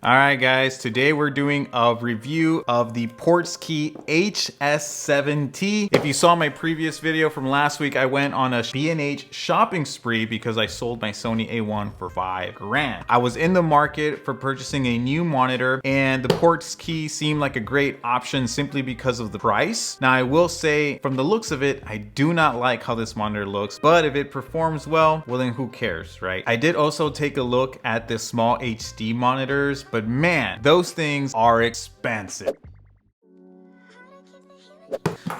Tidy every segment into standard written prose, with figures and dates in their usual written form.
All right, guys, today we're doing a review of the Portkeys HS7T. If you saw my previous video from last week, I went on a B&H shopping spree because I sold my Sony A1 for $5 grand. I was in the market for purchasing a new monitor, and the Portkeys seemed like a great option simply because of the price. Now, I will say, from the looks of it, I do not like how this monitor looks, but if it performs well, then who cares, right? I did also take a look at the small HD monitors, but man, those things are expensive.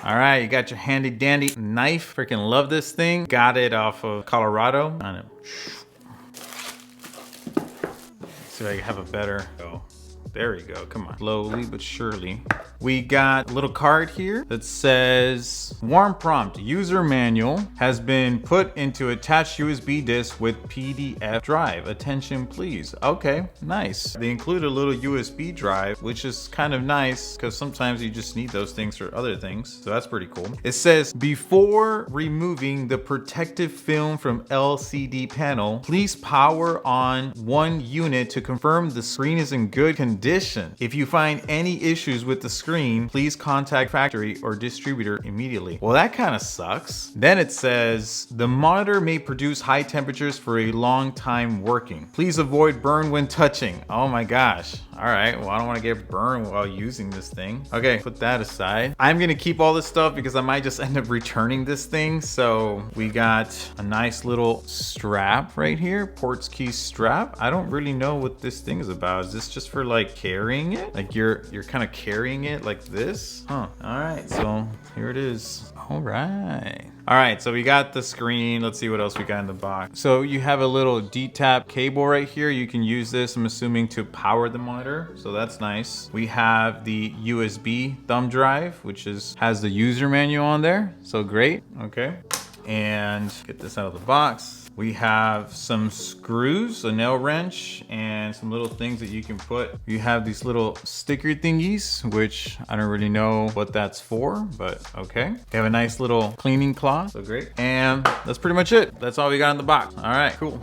All right, you got your handy dandy knife. Freaking love this thing. Got it off of Colorado. I don't know. See if I can have a better go. There we go, come on. Slowly but surely. We got a little card here that says, warm prompt, user manual has been put into attached USB disk with PDF drive. Attention please. Okay, nice. They include a little USB drive, which is kind of nice because sometimes you just need those things for other things. So that's pretty cool. It says, before removing the protective film from LCD panel, please power on one unit to confirm the screen is in good condition. If you find any issues with the screen, please contact factory or distributor immediately. Well, that kind of sucks. Then it says, the monitor may produce high temperatures for a long time working. Please avoid burn when touching. Oh my gosh. All right, well, I don't want to get burned while using this thing. Okay, put that aside. I'm gonna keep all this stuff because I might just end up returning this thing. So we got a nice little strap right here, Portkeys strap. I don't really know what this thing is about. Is this just for like carrying it? Like you're kind of carrying it like this? Huh, all right, so here it is. All right. All right, so we got the screen. Let's see what else we got in the box. So you have a little D-tap cable right here. You can use this, I'm assuming, to power the monitor. So that's nice. We have the USB thumb drive, which has the user manual on there. So great, okay. And get this out of the box. We have some screws, a nail wrench, and some little things that you can put. You have these little sticker thingies, which I don't really know what that's for, but okay. You have a nice little cleaning cloth, so great. And that's pretty much it. That's all we got in the box. All right, cool.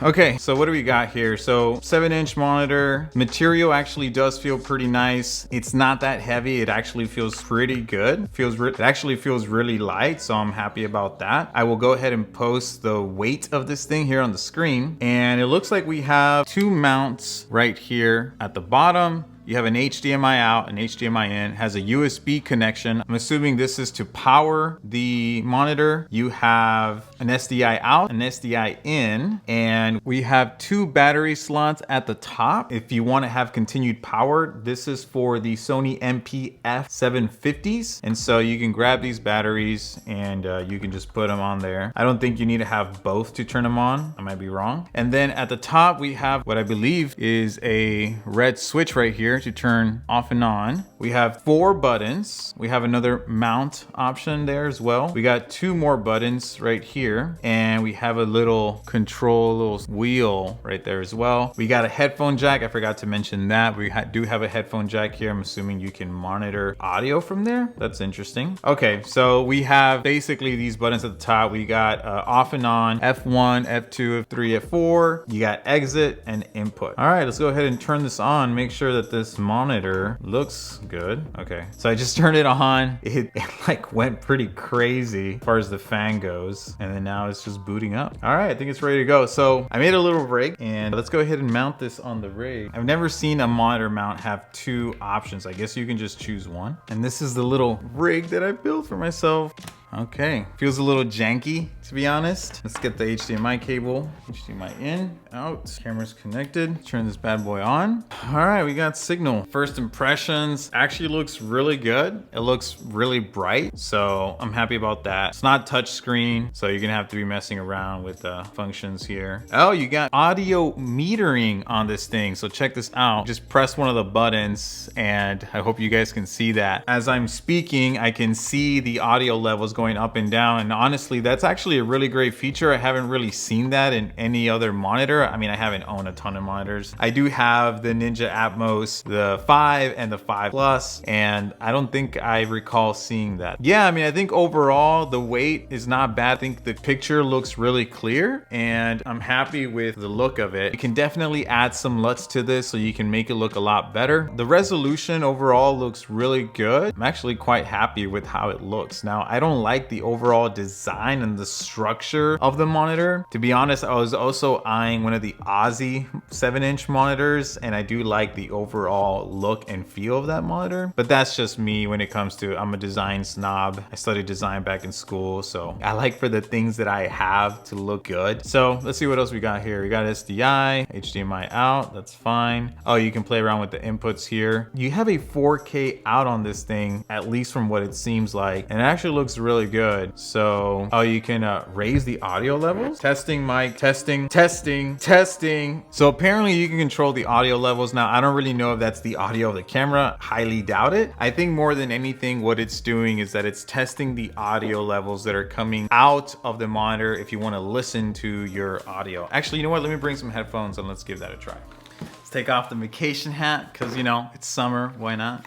Okay, so what do we got here? So 7-inch monitor. Material actually does feel pretty nice. It's not that heavy. It actually feels pretty good. It actually feels really light, so I'm happy about that. I will go ahead and post the weight of this thing here on the screen. And it looks like we have two mounts right here at the bottom. You have an HDMI out, an HDMI in, has a USB connection. I'm assuming this is to power the monitor. You have an SDI out, an SDI in, and we have two battery slots at the top. If you want to have continued power, this is for the Sony MPF750s. And so you can grab these batteries and you can just put them on there. I don't think you need to have both to turn them on. I might be wrong. And then at the top, we have what I believe is a red switch right here to turn off and on. We have 4 buttons. We have another mount option there as well. We got 2 more buttons right here, and we have a little control, little wheel right there as well. We got a headphone jack. I forgot to mention that. We do have a headphone jack here. I'm assuming you can monitor audio from there. That's interesting. Okay, so we have basically these buttons at the top. We got off and on, F1, F2, F3, F4. You got exit and input. All right, let's go ahead and turn this on. Make sure that this monitor looks good. Okay, so I just turned it on. It like went pretty crazy as far as the fan goes, and then now it's just booting up. All right, I think it's ready to go. So I made a little rig, and let's go ahead and mount this on the rig. I've never seen a monitor mount have 2 options. I guess you can just choose one. And this is the little rig that I built for myself. Okay, feels a little janky, to be honest. Let's get the HDMI cable. HDMI in, out, camera's connected. Turn this bad boy on. All right, we got signal. First impressions, actually looks really good. It looks really bright, so I'm happy about that. It's not touch screen, so you're gonna have to be messing around with the functions here. Oh, you got audio metering on this thing, so check this out. Just press one of the buttons, and I hope you guys can see that. As I'm speaking, I can see the audio levels going up and down, and honestly, that's actually a really great feature. I haven't really seen that in any other monitor. I mean, I haven't owned a ton of monitors. I do have the Ninja Atmos, the 5 and the 5 Plus, and I don't think I recall seeing that. Yeah, I mean, I think overall the weight is not bad. I think the picture looks really clear and I'm happy with the look of it. You can definitely add some LUTs to this so you can make it look a lot better. The resolution overall looks really good. I'm actually quite happy with how it looks. Now, I don't like the overall design and the structure of the monitor. To be honest, I was also eyeing one of the Aussie 7-inch monitors, and I do like the overall look and feel of that monitor. But that's just me when it comes to, I'm a design snob. I studied design back in school, so I like for the things that I have to look good. So let's see what else we got here. We got SDI, HDMI out, that's fine. Oh, you can play around with the inputs here. You have a 4K out on this thing, at least from what it seems like, and it actually looks really good. So, oh, you can raise the audio levels. Testing mic, testing. So apparently you can control the audio levels. Now, I don't really know if that's the audio of the camera. Highly doubt it. I think more than anything, what it's doing is that it's testing the audio levels that are coming out of the monitor if you want to listen to your audio. Actually, you know what? Let me bring some headphones and let's give that a try. Let's take off the vacation hat because, you know, it's summer. Why not?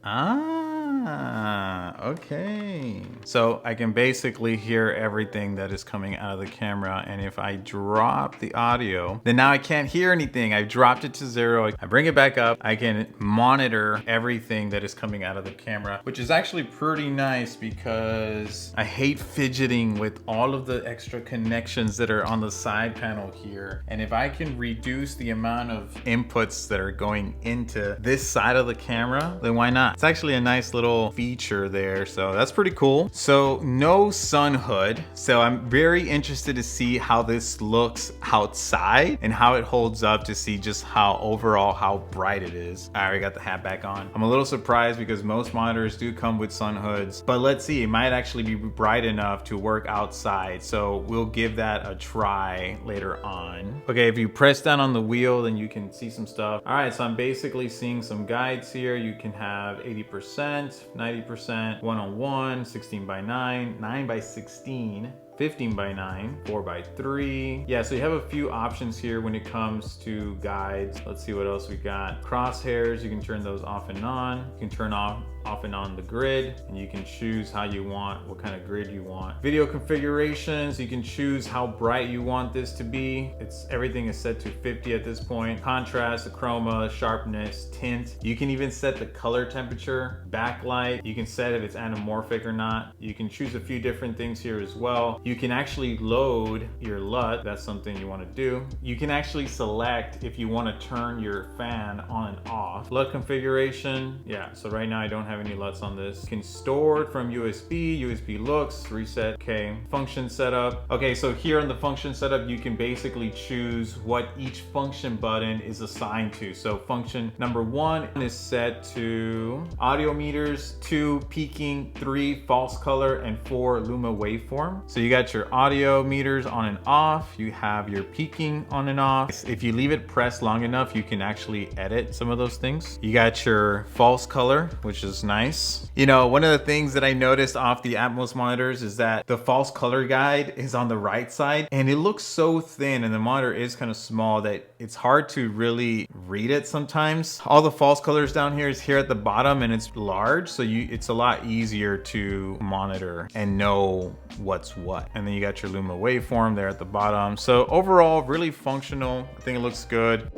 Okay. So I can basically hear everything that is coming out of the camera. And if I drop the audio, then now I can't hear anything. I've dropped it to 0. I bring it back up. I can monitor everything that is coming out of the camera, which is actually pretty nice because I hate fidgeting with all of the extra connections that are on the side panel here. And if I can reduce the amount of inputs that are going into this side of the camera, then why not? It's actually a nice little feature there, so that's pretty cool. So no sun hood, so I'm very interested to see how this looks outside and how it holds up, to see just how overall how bright it is. I already got the hat back on. I'm a little surprised because most monitors do come with sun hoods, but let's see, it might actually be bright enough to work outside, so we'll give that a try later on. Okay, if you press down on the wheel, then you can see some stuff. All right, so I'm basically seeing some guides here. You can have 80%, 90%, 1:1, 16:9, 9:16, 15:9, 4:3. Yeah, so you have a few options here when it comes to guides. Let's see what else we got. Crosshairs, you can turn those off and on. You can turn off and on the grid, and you can choose how you want, what kind of grid you want. Video configurations, you can choose how bright you want this to be. Everything is set to 50 at this point. Contrast, the chroma, sharpness, tint. You can even set the color temperature, backlight. You can set if it's anamorphic or not. You can choose a few different things here as well. You can actually load your LUT. That's something you want to do. You can actually select if you want to turn your fan on and off. LUT configuration, yeah, so right now I don't have any LUTs on this. You can store it from USB looks, reset, okay. Function setup. Okay, so here in the function setup, you can basically choose what each function button is assigned to. So function number 1 is set to audio meters, 2 peaking, 3 false color, and 4 luma waveform. So you got your audio meters on and off. You have your peaking on and off. If you leave it pressed long enough, you can actually edit some of those things. You got your false color, which is nice. You know, one of the things that I noticed off the Atmos monitors is that the false color guide is on the right side, and it looks so thin, and the monitor is kind of small that it's hard to really read it sometimes. All the false colors down here is here at the bottom, and it's large, so it's a lot easier to monitor and know what's what. And then you got your luma waveform there at the bottom. So overall, really functional. I think it looks good.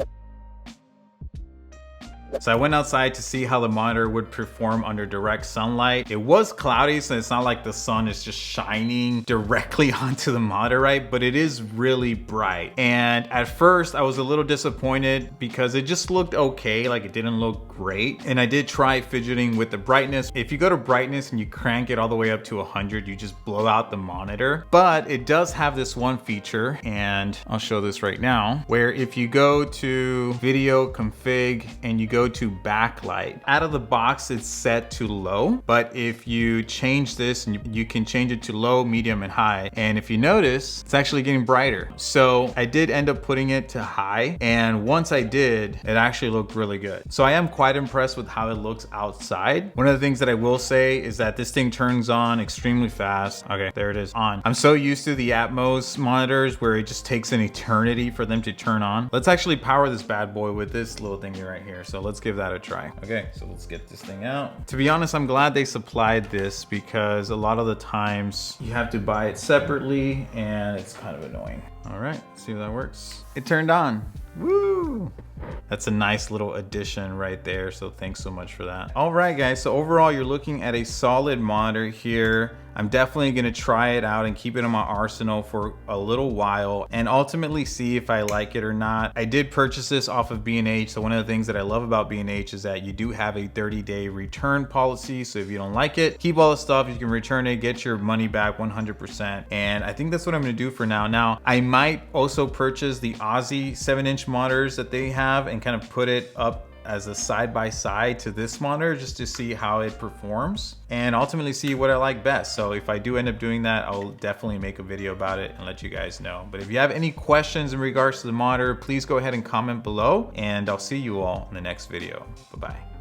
So I went outside to see how the monitor would perform under direct sunlight. It was cloudy, so it's not like the sun is just shining directly onto the monitor, right? But it is really bright. And at first I was a little disappointed because it just looked okay, like it didn't look great. And I did try fidgeting with the brightness. If you go to brightness and you crank it all the way up to 100, you just blow out the monitor. But it does have this one feature, and I'll show this right now, where if you go to video config and you go go to backlight. Out of the box, it's set to low, but if you change this, and you can change it to low, medium, and high. And if you notice, it's actually getting brighter. So I did end up putting it to high, and once I did, it actually looked really good. So I am quite impressed with how it looks outside. One of the things that I will say is that this thing turns on extremely fast. Okay, there it is, on. I'm so used to the Atmos monitors where it just takes an eternity for them to turn on. Let's actually power this bad boy with this little thingy right here. So let's give that a try. Okay, so let's get this thing out. To be honest, I'm glad they supplied this because a lot of the times you have to buy it separately and it's kind of annoying. All right, see if that works. It turned on. Woo! That's a nice little addition right there. So thanks so much for that. All right, guys. So overall, you're looking at a solid monitor here. I'm definitely gonna try it out and keep it in my arsenal for a little while and ultimately see if I like it or not. I did purchase this off of B&H. So one of the things that I love about B&H is that you do have a 30-day return policy. So if you don't like it, keep all the stuff, you can return it, get your money back 100%. And I think that's what I'm gonna do for now. Now, I might also purchase the Aussie 7-inch monitors that they have and kind of put it up as a side-by-side to this monitor just to see how it performs and ultimately see what I like best. So if I do end up doing that, I'll definitely make a video about it and let you guys know. But if you have any questions in regards to the monitor, please go ahead and comment below and I'll see you all in the next video. Bye-bye.